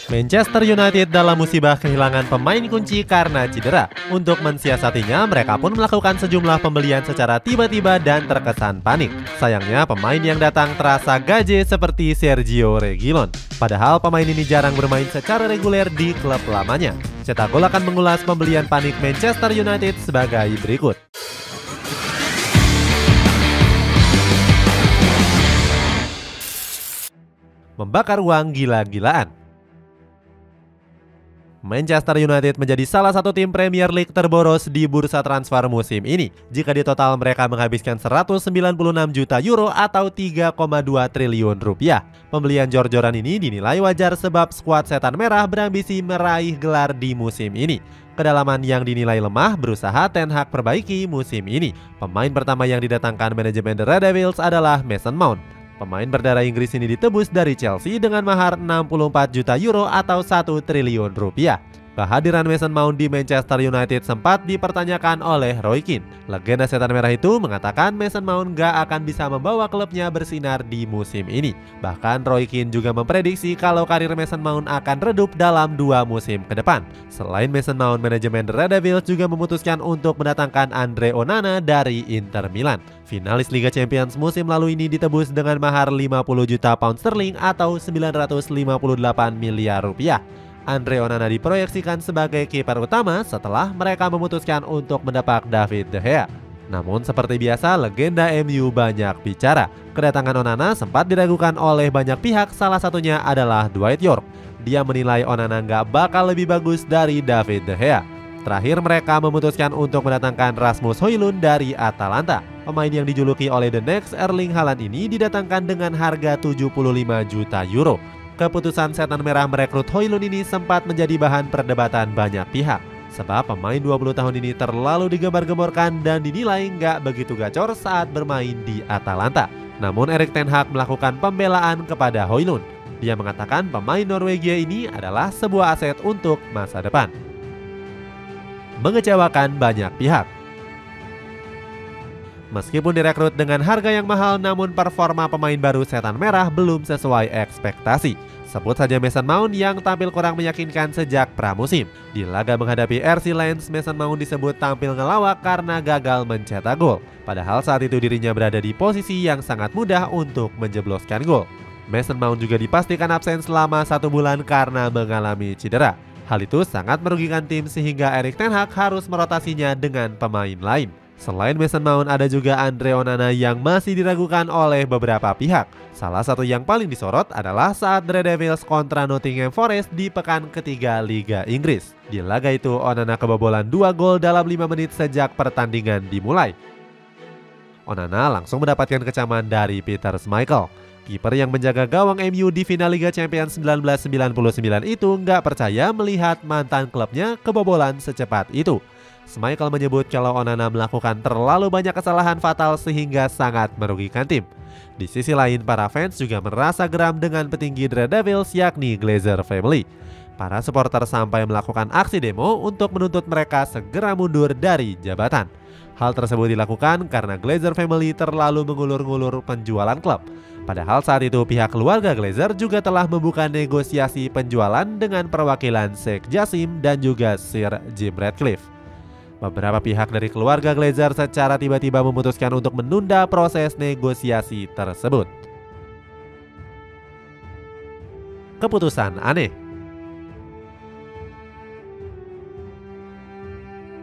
Manchester United dalam musibah kehilangan pemain kunci karena cedera. Untuk mensiasatinya, mereka pun melakukan sejumlah pembelian secara tiba-tiba dan terkesan panik. Sayangnya, pemain yang datang terasa gaje seperti Sergio Reguilon. Padahal pemain ini jarang bermain secara reguler di klub lamanya. Cetak Gol akan mengulas pembelian panik Manchester United sebagai berikut. Membakar uang gila-gilaan. Manchester United menjadi salah satu tim Premier League terboros di bursa transfer musim ini. Jika di total mereka menghabiskan 196 juta euro atau 3,2 triliun rupiah. Pembelian jor-joran ini dinilai wajar sebab skuad Setan Merah berambisi meraih gelar di musim ini. Kedalaman yang dinilai lemah berusaha Ten Hag perbaiki musim ini. Pemain pertama yang didatangkan manajemen The Red Devils adalah Mason Mount. Pemain berdarah Inggris ini ditebus dari Chelsea dengan mahar 64 juta euro atau 1 triliun rupiah. Kehadiran Mason Mount di Manchester United sempat dipertanyakan oleh Roy Keane. Legenda Setan Merah itu mengatakan Mason Mount gak akan bisa membawa klubnya bersinar di musim ini. Bahkan Roy Keane juga memprediksi kalau karir Mason Mount akan redup dalam 2 musim ke depan. Selain Mason Mount, manajemen The Red Devils juga memutuskan untuk mendatangkan Andre Onana dari Inter Milan. Finalis Liga Champions musim lalu ini ditebus dengan mahar 50 juta pound sterling atau 958 miliar rupiah. Andre Onana diproyeksikan sebagai kiper utama setelah mereka memutuskan untuk mendapat David De Gea. Namun seperti biasa, legenda MU banyak bicara. Kedatangan Onana sempat diragukan oleh banyak pihak, salah satunya adalah Dwight Yorke. Dia menilai Onana nggak bakal lebih bagus dari David De Gea. Terakhir mereka memutuskan untuk mendatangkan Rasmus Højlund dari Atalanta. Pemain yang dijuluki oleh The Next Erling Haaland ini didatangkan dengan harga 75 juta euro. Keputusan Setan Merah merekrut Højlund ini sempat menjadi bahan perdebatan banyak pihak. Sebab pemain 20 tahun ini terlalu digembar-gemborkan dan dinilai nggak begitu gacor saat bermain di Atalanta. Namun Erik ten Hag melakukan pembelaan kepada Højlund. Dia mengatakan pemain Norwegia ini adalah sebuah aset untuk masa depan. Mengecewakan banyak pihak. Meskipun direkrut dengan harga yang mahal, namun performa pemain baru Setan Merah belum sesuai ekspektasi. Sebut saja Mason Mount yang tampil kurang meyakinkan sejak pramusim. Di laga menghadapi RC Lens, Mason Mount disebut tampil ngelawak karena gagal mencetak gol. Padahal saat itu dirinya berada di posisi yang sangat mudah untuk menjebloskan gol. Mason Mount juga dipastikan absen selama 1 bulan karena mengalami cedera. Hal itu sangat merugikan tim sehingga Erik ten Hag harus merotasinya dengan pemain lain. Selain Mason Mount, ada juga Andre Onana yang masih diragukan oleh beberapa pihak. Salah satu yang paling disorot adalah saat The Red Devils kontra Nottingham Forest di pekan ketiga Liga Inggris. Di laga itu, Onana kebobolan 2 gol dalam 5 menit sejak pertandingan dimulai. Onana langsung mendapatkan kecaman dari Peter Schmeichel. Kiper yang menjaga gawang MU di final Liga Champions 1999 itu nggak percaya melihat mantan klubnya kebobolan secepat itu. Schmeichel menyebut kalau Onana melakukan terlalu banyak kesalahan fatal sehingga sangat merugikan tim. Di sisi lain, para fans juga merasa geram dengan petinggi The Red Devils yakni Glazer family. Para supporter sampai melakukan aksi demo untuk menuntut mereka segera mundur dari jabatan. Hal tersebut dilakukan karena Glazer family terlalu mengulur-ngulur penjualan klub. Padahal saat itu pihak keluarga Glazer juga telah membuka negosiasi penjualan dengan perwakilan Sheikh Jassim dan juga Sir Jim Ratcliffe. Beberapa pihak dari keluarga Glazer secara tiba-tiba memutuskan untuk menunda proses negosiasi tersebut. Keputusan aneh.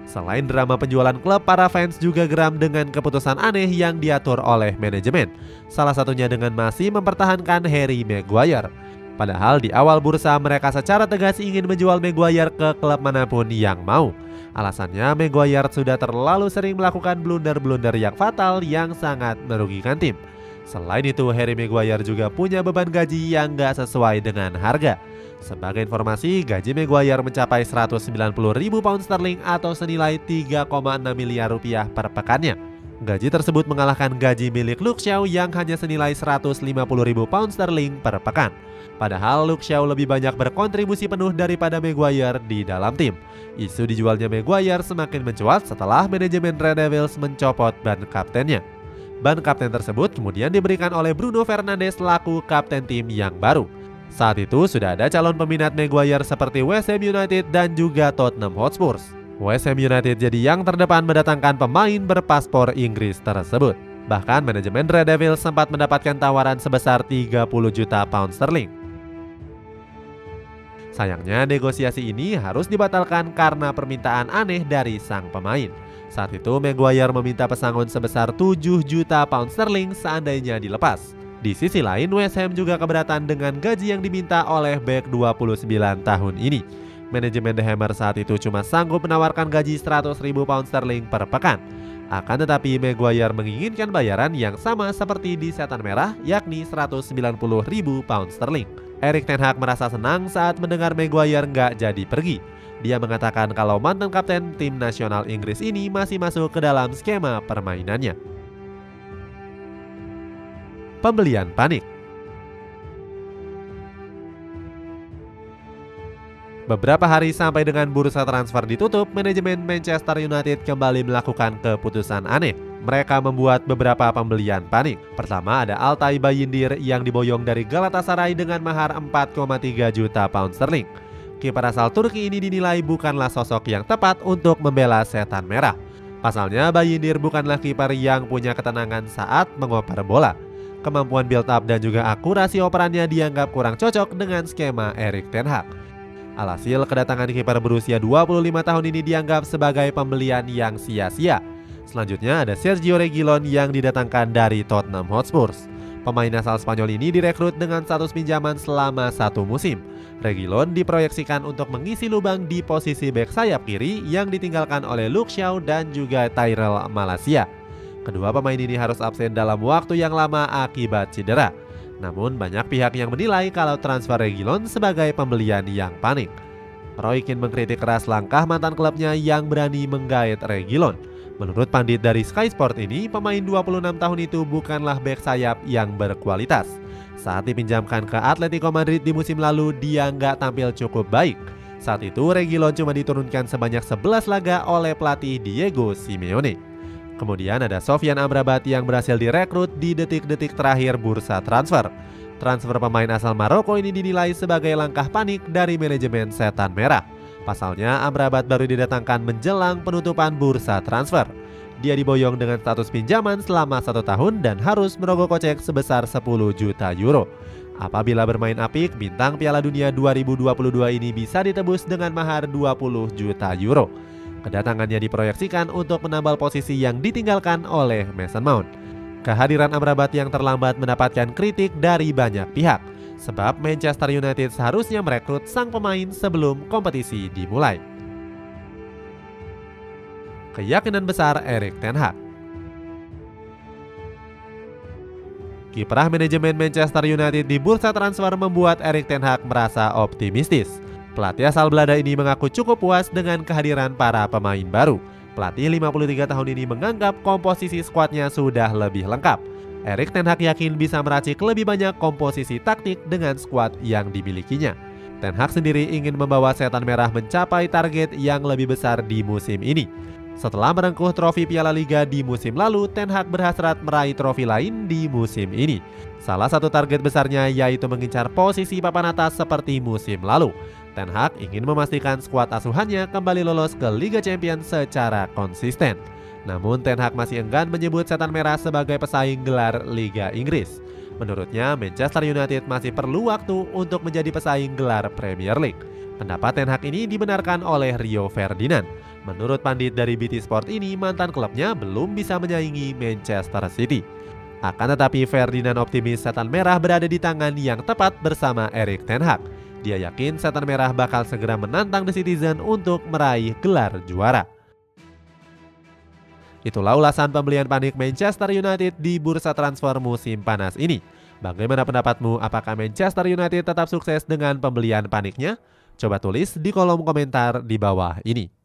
Selain drama penjualan klub, para fans juga geram dengan keputusan aneh yang diatur oleh manajemen. Salah satunya dengan masih mempertahankan Harry Maguire. Padahal di awal bursa mereka secara tegas ingin menjual Maguire ke klub manapun yang mau. Alasannya Maguire sudah terlalu sering melakukan blunder-blunder yang fatal yang sangat merugikan tim. Selain itu, Harry Maguire juga punya beban gaji yang gak sesuai dengan harga. Sebagai informasi, gaji Maguire mencapai 190.000 pound sterling atau senilai 3,6 miliar rupiah per pekannya. Gaji tersebut mengalahkan gaji milik Luke Shaw yang hanya senilai 150.000 pound sterling per pekan. Padahal Luke Shaw lebih banyak berkontribusi penuh daripada Maguire di dalam tim. Isu dijualnya Maguire semakin mencuat setelah manajemen Red Devils mencopot ban kaptennya. Ban kapten tersebut kemudian diberikan oleh Bruno Fernandes selaku kapten tim yang baru. Saat itu sudah ada calon peminat Maguire seperti West Ham United dan juga Tottenham Hotspur. West Ham United jadi yang terdepan mendatangkan pemain berpaspor Inggris tersebut. Bahkan manajemen Red Devils sempat mendapatkan tawaran sebesar 30 juta pound sterling. Sayangnya negosiasi ini harus dibatalkan karena permintaan aneh dari sang pemain. Saat itu Maguire meminta pesangon sebesar 7 juta pound sterling seandainya dilepas. Di sisi lain West Ham juga keberatan dengan gaji yang diminta oleh bek 29 tahun ini. Manajemen The Hammer saat itu cuma sanggup menawarkan gaji 100.000 pound sterling per pekan. Akan tetapi Maguire menginginkan bayaran yang sama seperti di Setan Merah, yakni 190.000 pound sterling. Erik ten Hag merasa senang saat mendengar Maguire nggak jadi pergi. Dia mengatakan kalau mantan kapten tim nasional Inggris ini masih masuk ke dalam skema permainannya. Pembelian panik. Beberapa hari sampai dengan bursa transfer ditutup, manajemen Manchester United kembali melakukan keputusan aneh. Mereka membuat beberapa pembelian panik. Pertama ada Altay Bayindir yang diboyong dari Galatasaray dengan mahar 4,3 juta pound sterling. Kiper asal Turki ini dinilai bukanlah sosok yang tepat untuk membela Setan Merah. Pasalnya Bayindir bukanlah kiper yang punya ketenangan saat mengoper bola. Kemampuan build up dan juga akurasi operannya dianggap kurang cocok dengan skema Erik ten Hag. Alhasil kedatangan kiper berusia 25 tahun ini dianggap sebagai pembelian yang sia-sia. Selanjutnya ada Sergio Reguilon yang didatangkan dari Tottenham Hotspur. Pemain asal Spanyol ini direkrut dengan status pinjaman selama 1 musim. Reguilon diproyeksikan untuk mengisi lubang di posisi bek sayap kiri yang ditinggalkan oleh Luke Shaw dan juga Tyrell Malacia. Kedua pemain ini harus absen dalam waktu yang lama akibat cedera. Namun banyak pihak yang menilai kalau transfer Reguilon sebagai pembelian yang panik. Roy Keane mengkritik keras langkah mantan klubnya yang berani menggait Reguilon. Menurut pandit dari Sky Sport ini, pemain 26 tahun itu bukanlah bek sayap yang berkualitas. Saat dipinjamkan ke Atletico Madrid di musim lalu, dia nggak tampil cukup baik. Saat itu Reguilon cuma diturunkan sebanyak 11 laga oleh pelatih Diego Simeone. Kemudian ada Sofyan Amrabat yang berhasil direkrut di detik-detik terakhir bursa transfer. Transfer pemain asal Maroko ini dinilai sebagai langkah panik dari manajemen Setan Merah. Pasalnya Amrabat baru didatangkan menjelang penutupan bursa transfer. Dia diboyong dengan status pinjaman selama 1 tahun dan harus merogoh kocek sebesar 10 juta euro. Apabila bermain apik, bintang Piala Dunia 2022 ini bisa ditebus dengan mahar 20 juta euro. Kedatangannya diproyeksikan untuk menambal posisi yang ditinggalkan oleh Mason Mount. Kehadiran Amrabat yang terlambat mendapatkan kritik dari banyak pihak. Sebab Manchester United seharusnya merekrut sang pemain sebelum kompetisi dimulai. Keyakinan besar Erik ten Hag. Kiprah manajemen Manchester United di bursa transfer membuat Erik ten Hag merasa optimistis. Pelatih asal Belanda ini mengaku cukup puas dengan kehadiran para pemain baru. Pelatih 53 tahun ini menganggap komposisi skuadnya sudah lebih lengkap. Erik ten Hag yakin bisa meracik lebih banyak komposisi taktik dengan skuad yang dimilikinya. Ten Hag sendiri ingin membawa Setan Merah mencapai target yang lebih besar di musim ini. Setelah merengkuh trofi Piala Liga di musim lalu, Ten Hag berhasrat meraih trofi lain di musim ini. Salah satu target besarnya yaitu mengincar posisi papan atas seperti musim lalu. Ten Hag ingin memastikan skuad asuhannya kembali lolos ke Liga Champions secara konsisten. Namun Ten Hag masih enggan menyebut Setan Merah sebagai pesaing gelar Liga Inggris. Menurutnya Manchester United masih perlu waktu untuk menjadi pesaing gelar Premier League. Pendapat Ten Hag ini dibenarkan oleh Rio Ferdinand. Menurut pandit dari BT Sport ini, mantan klubnya belum bisa menyaingi Manchester City. Akan tetapi Ferdinand optimis Setan Merah berada di tangan yang tepat bersama Erik ten Hag. Dia yakin Setan Merah bakal segera menantang The Citizen untuk meraih gelar juara. Itulah ulasan pembelian panik Manchester United di bursa transfer musim panas ini. Bagaimana pendapatmu? Apakah Manchester United tetap sukses dengan pembelian paniknya? Coba tulis di kolom komentar di bawah ini.